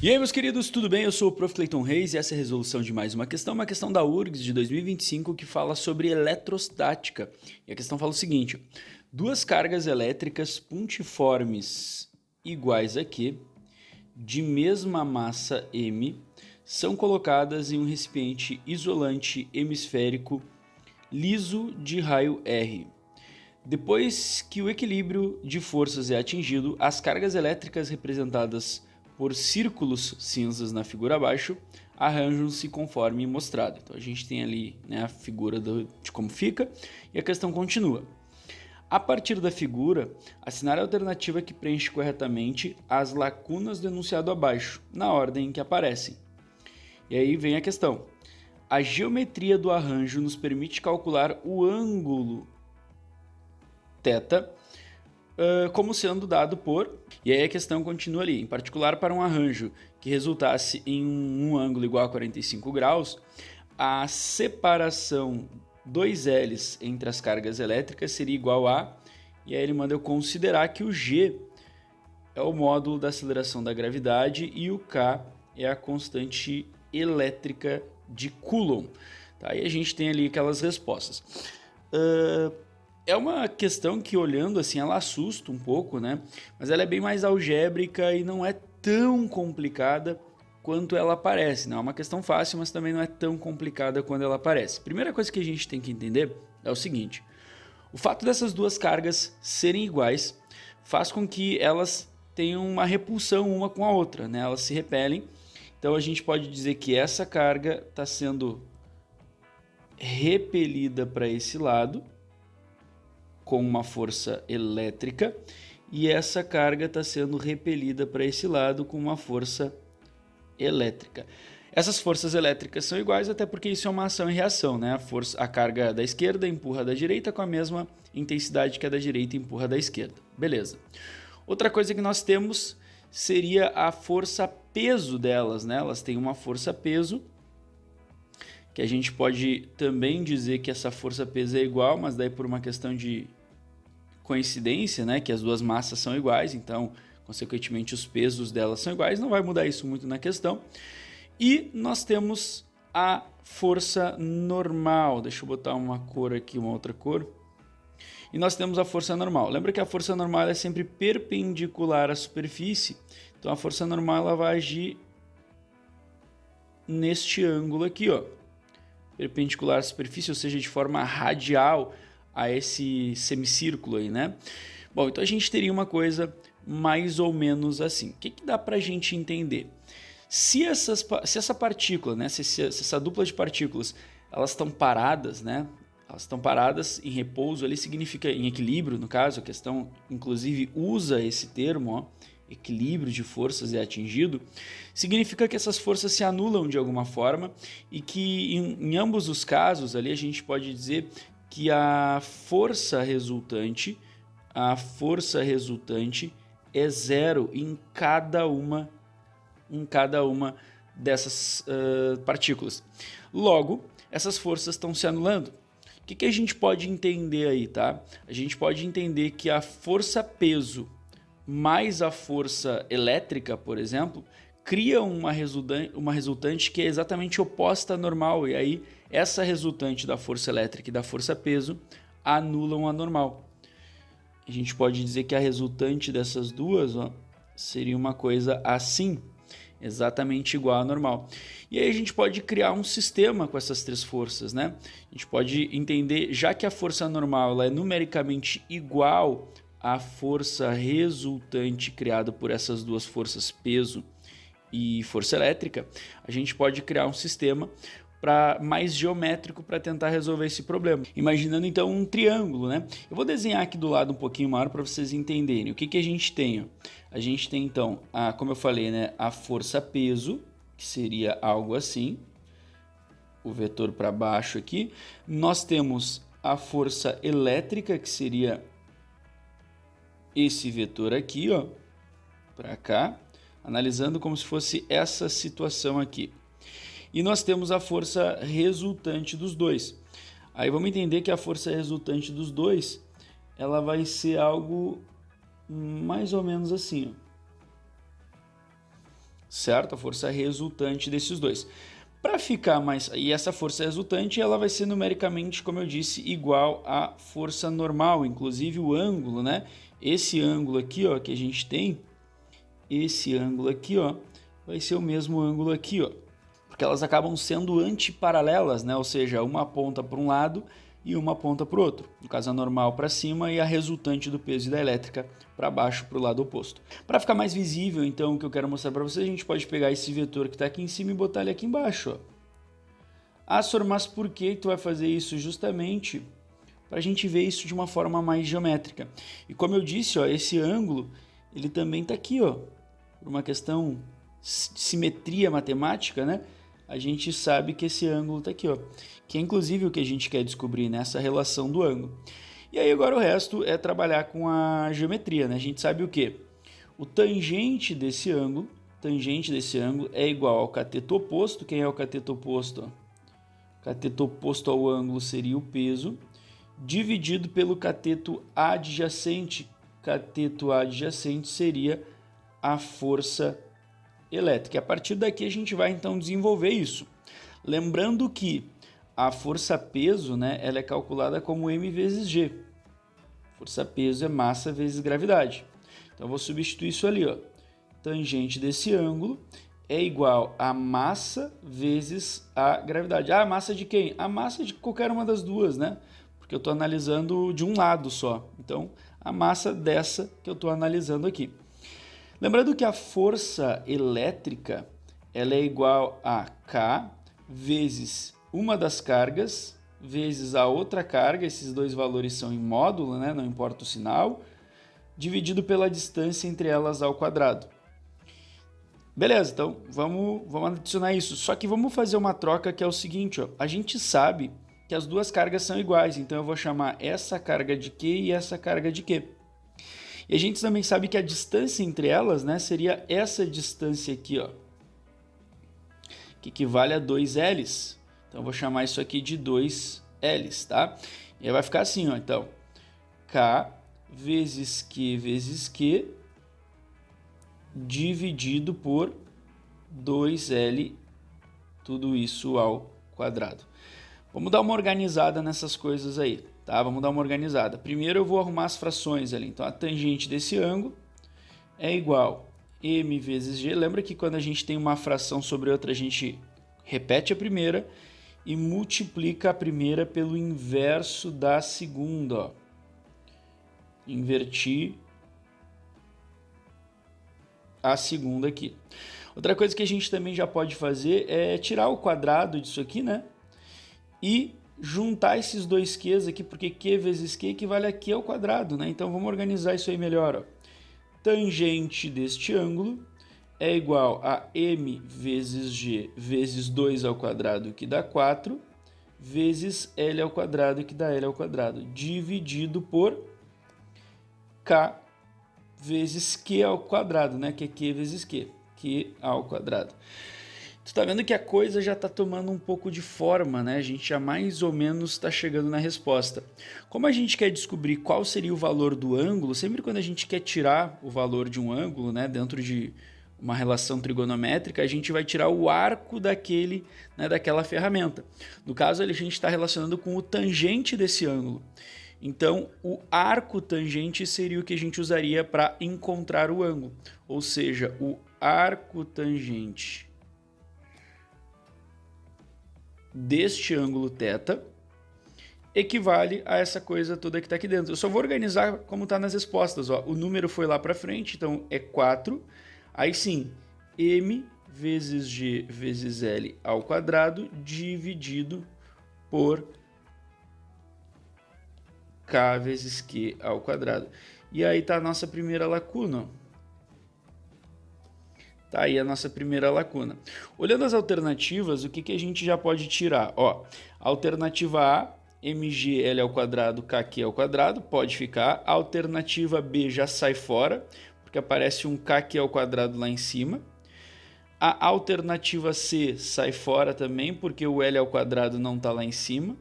E aí, meus queridos, tudo bem? Eu sou o Prof. Clayton Reis e essa é a resolução de mais uma questão da URGS de 2025 que fala sobre eletrostática. E a questão fala o seguinte: duas cargas elétricas pontiformes iguais a Q, de mesma massa M, são colocadas em um recipiente isolante hemisférico liso de raio R. Depois que o equilíbrio de forças é atingido, as cargas elétricas representadas por círculos cinzas na figura abaixo arranjam-se conforme mostrado. Então a gente tem ali, né, a figura de como fica e a questão continua. A partir da figura, assinale a alternativa que preenche corretamente as lacunas do enunciado abaixo, na ordem em que aparecem. E aí vem a questão. A geometria do arranjo nos permite calcular o ângulo θ como sendo dado por... E aí a questão continua ali. Em particular, para um arranjo que resultasse em um ângulo igual a 45 graus, a separação 2 L's entre as cargas elétricas seria igual a... E aí ele manda eu considerar que o G é o módulo da aceleração da gravidade e o K é a constante elétrica de Coulomb. Tá? E a gente tem ali aquelas respostas. É uma questão que, olhando assim, ela assusta um pouco, né? Mas ela é bem mais algébrica e não é tão complicada quanto ela parece. Não é uma questão fácil, mas também não é tão complicada quando ela parece. Primeira coisa que a gente tem que entender é o seguinte: o fato dessas duas cargas serem iguais faz com que elas tenham uma repulsão uma com a outra, né? Elas se repelem. Então a gente pode dizer que essa carga está sendo repelida para esse lado com uma força elétrica e essa carga está sendo repelida para esse lado com uma força elétrica. Essas forças elétricas são iguais até porque isso é uma ação e reação, né? A carga da esquerda empurra da direita com a mesma intensidade que a da direita empurra da esquerda. Beleza. Outra coisa que nós temos seria a força peso delas, né? Elas têm uma força peso, que a gente pode também dizer que essa força peso é igual, mas daí por uma questão de coincidência, né, que as duas massas são iguais, então, consequentemente, os pesos delas são iguais, não vai mudar isso muito na questão. E nós temos a força normal, deixa eu botar uma cor aqui, uma outra cor. E nós temos a força normal. Lembra que a força normal é sempre perpendicular à superfície, então a força normal ela vai agir neste ângulo aqui, ó. Perpendicular à superfície, ou seja, de forma radial a esse semicírculo aí, né? Bom, então a gente teria uma coisa mais ou menos assim. O que dá pra gente entender? Se essa partícula, né, se essa dupla de partículas, elas estão paradas, né? Elas estão paradas em repouso, ali significa em equilíbrio, no caso, a questão inclusive usa esse termo, ó, equilíbrio de forças é atingido, significa que essas forças se anulam de alguma forma e que em ambos os casos ali a gente pode dizer que a força resultante é zero em cada uma dessas partículas. Logo, essas forças estão se anulando. O que a gente pode entender aí, tá? A gente pode entender que a força-peso mais a força elétrica, por exemplo, cria uma resultante que é exatamente oposta à normal. E aí, essa resultante da força elétrica e da força-peso anulam a normal. A gente pode dizer que a resultante dessas duas, ó, seria uma coisa assim, exatamente igual à normal. E aí a gente pode criar um sistema com essas três forças, né? A gente pode entender, já que a força normal ela é numericamente igual à força resultante criada por essas duas forças, peso e força elétrica, a gente pode criar um sistema mais geométrico para tentar resolver esse problema. Imaginando então um triângulo, né? Eu vou desenhar aqui do lado um pouquinho maior para vocês entenderem. O que a gente tem? A gente tem então, como eu falei, né, a força-peso, que seria algo assim, o vetor para baixo aqui. Nós temos a força elétrica, que seria esse vetor aqui, ó, para cá, analisando como se fosse essa situação aqui. E nós temos a força resultante dos dois. Aí vamos entender que a força resultante dos dois, ela vai ser algo mais ou menos assim, ó. certo? A força resultante desses dois. Para ficar mais... E essa força resultante, ela vai ser numericamente, como eu disse, igual à força normal, inclusive o ângulo, né? Esse ângulo aqui, ó, que a gente tem, esse ângulo aqui, ó, vai ser o mesmo ângulo aqui, ó. Porque elas acabam sendo antiparalelas, né? Ou seja, uma aponta para um lado e uma aponta para o outro. No caso, a normal para cima e a resultante do peso e da elétrica para baixo, para o lado oposto. Para ficar mais visível, então, o que eu quero mostrar para vocês, a gente pode pegar esse vetor que está aqui em cima e botar ele aqui embaixo. Ó. Ah, Sor, mas por que tu vai fazer isso? Justamente para a gente ver isso de uma forma mais geométrica. E como eu disse, ó, esse ângulo, ele também está aqui, ó, por uma questão de simetria matemática, né? A gente sabe que esse ângulo está aqui, ó, que é inclusive o que a gente quer descobrir nessa relação do ângulo. E aí agora o resto é trabalhar com a geometria, né? A gente sabe o quê? O tangente desse ângulo é igual ao cateto oposto. Quem é o cateto oposto? Cateto oposto ao ângulo seria o peso, dividido pelo cateto adjacente. Cateto adjacente seria a força elétrica. E a partir daqui a gente vai então desenvolver isso. Lembrando que a força-peso, né, ela é calculada como m vezes g. Força-peso é massa vezes gravidade. Então eu vou substituir isso ali, ó. Tangente desse ângulo é igual a massa vezes a gravidade. Ah, a massa de quem? A massa de qualquer uma das duas, né? Porque eu estou analisando de um lado só. Então, a massa dessa que eu estou analisando aqui. Lembrando que a força elétrica ela é igual a K vezes uma das cargas vezes a outra carga, esses dois valores são em módulo, né? Não importa o sinal, dividido pela distância entre elas ao quadrado. Beleza, então vamos adicionar isso. Só que vamos fazer uma troca que é o seguinte, ó. A gente sabe que as duas cargas são iguais, então eu vou chamar essa carga de Q e essa carga de Q. E a gente também sabe que a distância entre elas, né, seria essa distância aqui, ó, que equivale a 2Ls. Então eu vou chamar isso aqui de 2Ls, tá? E aí vai ficar assim, ó, então, K vezes Q dividido por 2L, tudo isso ao quadrado. Vamos dar uma organizada nessas coisas aí, tá? Vamos dar uma organizada. Primeiro eu vou arrumar as frações ali. Então a tangente desse ângulo é igual a m vezes g. Lembra que quando a gente tem uma fração sobre outra, a gente repete a primeira e multiplica a primeira pelo inverso da segunda, ó. Inverti a segunda aqui. Outra coisa que a gente também já pode fazer é tirar o quadrado disso aqui, né? E juntar esses dois Q's aqui, porque Q vezes Q equivale a Q ao quadrado, né? Então vamos organizar isso aí melhor, ó. Tangente deste ângulo é igual a m vezes g vezes 2 ao quadrado, que dá 4, vezes L ao quadrado, que dá L ao quadrado, dividido por K vezes Q ao quadrado, né? Que é Q vezes Q, Q ao quadrado. Tu tá vendo que a coisa já tá tomando um pouco de forma, né? A gente já mais ou menos está chegando na resposta. Como a gente quer descobrir qual seria o valor do ângulo, sempre quando a gente quer tirar o valor de um ângulo, né, dentro de uma relação trigonométrica, a gente vai tirar o arco daquele, né, daquela ferramenta. No caso, a gente está relacionando com o tangente desse ângulo. Então, o arco tangente seria o que a gente usaria para encontrar o ângulo. Ou seja, o arco tangente deste ângulo θ equivale a essa coisa toda que está aqui dentro. Eu só vou organizar como está nas respostas. Ó. O número foi lá para frente, então é 4. Aí sim, m vezes g vezes L ao quadrado dividido por K vezes Q ao quadrado. E aí está a nossa primeira lacuna. Tá aí a nossa primeira lacuna. Olhando as alternativas, o que a gente já pode tirar? Ó, alternativa A, mgl ao quadrado, kq ao quadrado, pode ficar. A alternativa B já sai fora, porque aparece um kq ao quadrado lá em cima. A alternativa C sai fora também, porque o L ao quadrado não está lá em cima.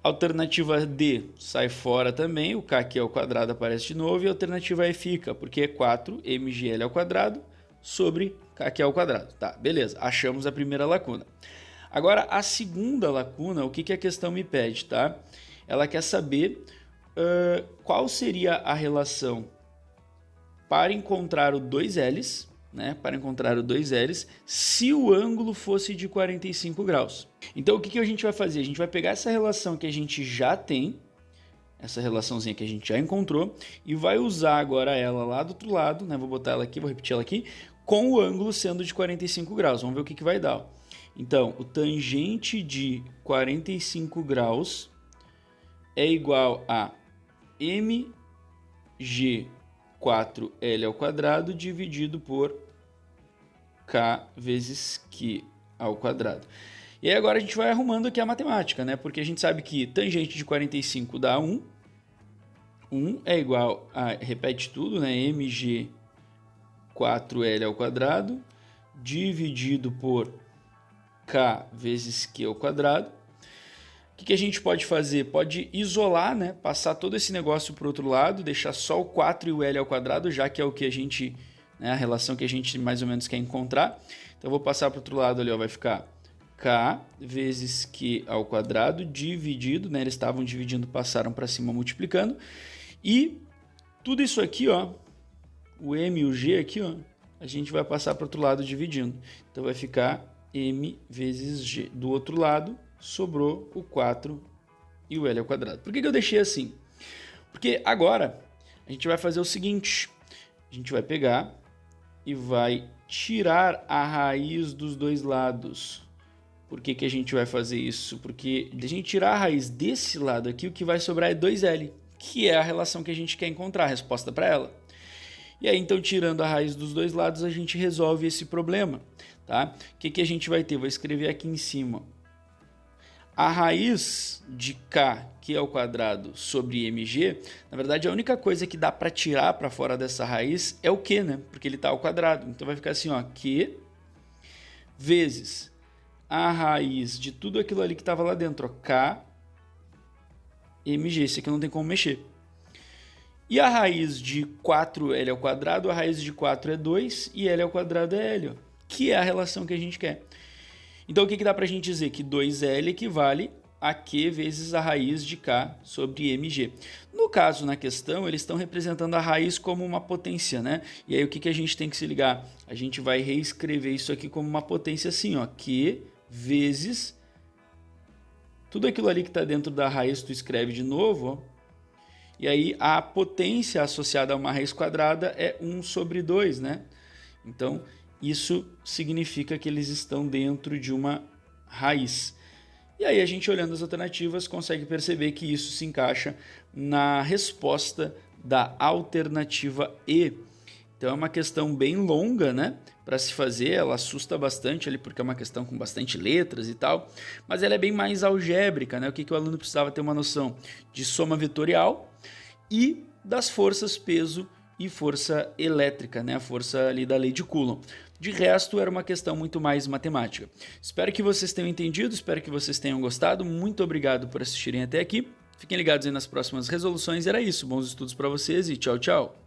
Alternativa D sai fora também, o kq ao quadrado aparece de novo. E a alternativa E fica, porque é 4 mgl ao quadrado sobre K que é ao quadrado. Tá, beleza, achamos a primeira lacuna. Agora, a segunda lacuna, o que a questão me pede, tá? Ela quer saber qual seria a relação para encontrar o 2Ls, né? Para encontrar o 2Ls, se o ângulo fosse de 45 graus. Então, o que a gente vai fazer? A gente vai pegar essa relação que a gente já tem, essa relaçãozinha que a gente já encontrou, e vai usar agora ela lá do outro lado, né? Vou botar ela aqui, vou repetir ela aqui, com o ângulo sendo de 45 graus. Vamos ver o que vai dar. Então, o tangente de 45 graus é igual a mg4L ao quadrado dividido por K vezes Q ao quadrado. E aí agora a gente vai arrumando aqui a matemática, né? Porque a gente sabe que tangente de 45 dá 1. 1 é igual a, repete tudo, né? mg4L ao quadrado dividido por K vezes Q ao quadrado. O que a gente pode fazer? Pode isolar, né? Passar todo esse negócio para o outro lado, deixar só o 4 e o L ao quadrado, já que é o que a gente, né, a relação que a gente mais ou menos quer encontrar. Então eu vou passar para o outro lado ali, ó, vai ficar K vezes Q ao quadrado dividido, né? Eles estavam dividindo, passaram para cima multiplicando. E tudo isso aqui, ó, o M e o G aqui, ó, a gente vai passar para o outro lado dividindo. Então vai ficar M vezes G. Do outro lado, sobrou o 4 e o L ao quadrado. Por que eu deixei assim? Porque agora a gente vai fazer o seguinte. A gente vai pegar e vai tirar a raiz dos dois lados. Por que a gente vai fazer isso? Porque se a gente tirar a raiz desse lado aqui, o que vai sobrar é 2L, que é a relação que a gente quer encontrar, a resposta para ela. E aí, então, tirando a raiz dos dois lados, a gente resolve esse problema, tá? O que a gente vai ter? Vou escrever aqui em cima. A raiz de K, que é o quadrado, sobre mg, na verdade, a única coisa que dá para tirar para fora dessa raiz é o Q, né? Porque ele está ao quadrado. Então, vai ficar assim, ó, Q vezes a raiz de tudo aquilo ali que estava lá dentro, ó, K mg. Esse aqui não tem como mexer. E a raiz de 4L ao quadrado, a raiz de 4 é 2 e L ao quadrado é L, ó, que é a relação que a gente quer. Então, o que dá para a gente dizer? Que 2L equivale a Q vezes a raiz de K sobre mg. No caso, na questão, eles estão representando a raiz como uma potência, né? E aí, o que a gente tem que se ligar? A gente vai reescrever isso aqui como uma potência assim, ó, Q vezes tudo aquilo ali que está dentro da raiz, tu escreve de novo, ó. E aí, a potência associada a uma raiz quadrada é 1 sobre 2, né? Então, isso significa que eles estão dentro de uma raiz. E aí, a gente olhando as alternativas, consegue perceber que isso se encaixa na resposta da alternativa E. Então, é uma questão bem longa, né? Para se fazer, ela assusta bastante ali, porque é uma questão com bastante letras e tal, mas ela é bem mais algébrica, né? O que o aluno precisava ter uma noção de soma vetorial e das forças peso e força elétrica, né? A força ali da lei de Coulomb. De resto, era uma questão muito mais matemática. Espero que vocês tenham entendido, espero que vocês tenham gostado. Muito obrigado por assistirem até aqui. Fiquem ligados aí nas próximas resoluções. Era isso, bons estudos para vocês e tchau, tchau!